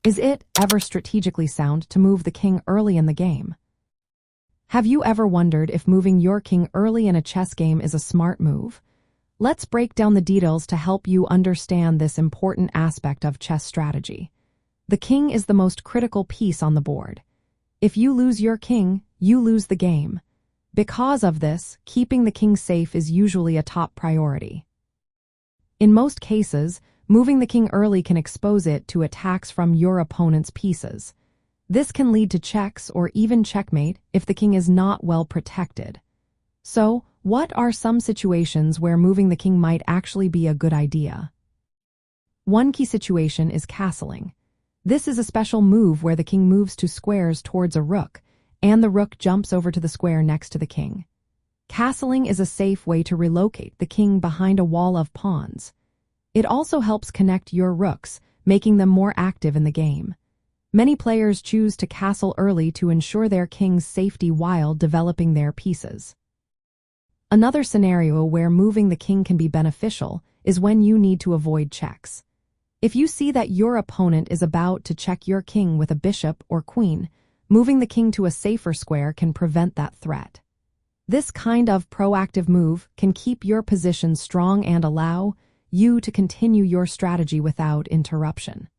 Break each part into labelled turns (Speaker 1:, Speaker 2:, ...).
Speaker 1: Is it ever strategically sound to move the king early in the game? Have you ever wondered if moving your king early in a chess game is a smart move? Let's break down the details to help you understand this important aspect of chess strategy. The king is the most critical piece on the board. If you lose your king, you lose the game. Because of this, keeping the king safe is usually a top priority. In most cases, moving the king early can expose it to attacks from your opponent's pieces. This can lead to checks or even checkmate if the king is not well protected. So, what are some situations where moving the king might actually be a good idea? One key situation is castling. This is a special move where the king moves two squares towards a rook, and the rook jumps over to the square next to the king. Castling is a safe way to relocate the king behind a wall of pawns. It also helps connect your rooks, making them more active in the game. Many players choose to castle early to ensure their king's safety while developing their pieces. Another scenario where moving the king can be beneficial is when you need to avoid checks. If you see that your opponent is about to check your king with a bishop or queen, moving the king to a safer square can prevent that threat. This kind of proactive move can keep your position strong and allow you to continue your strategy without interruption.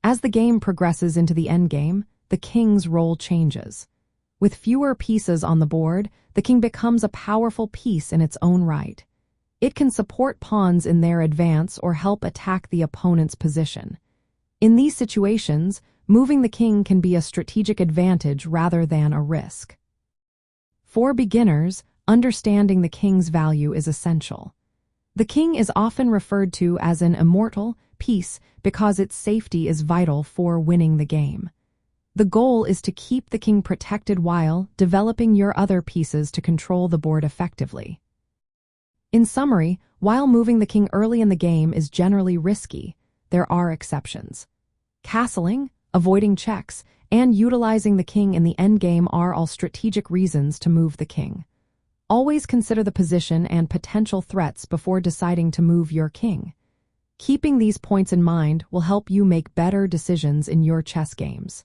Speaker 1: As the game progresses into the endgame, the king's role changes. With fewer pieces on the board, the king becomes a powerful piece in its own right. It can support pawns in their advance or help attack the opponent's position. In these situations, moving the king can be a strategic advantage rather than a risk. For beginners, understanding the king's value is essential. The king is often referred to as an immortal piece because its safety is vital for winning the game. The goal is to keep the king protected while developing your other pieces to control the board effectively. In summary, while moving the king early in the game is generally risky, there are exceptions. Castling, avoiding checks, and utilizing the king in the endgame are all strategic reasons to move the king. Always consider the position and potential threats before deciding to move your king. Keeping these points in mind will help you make better decisions in your chess games.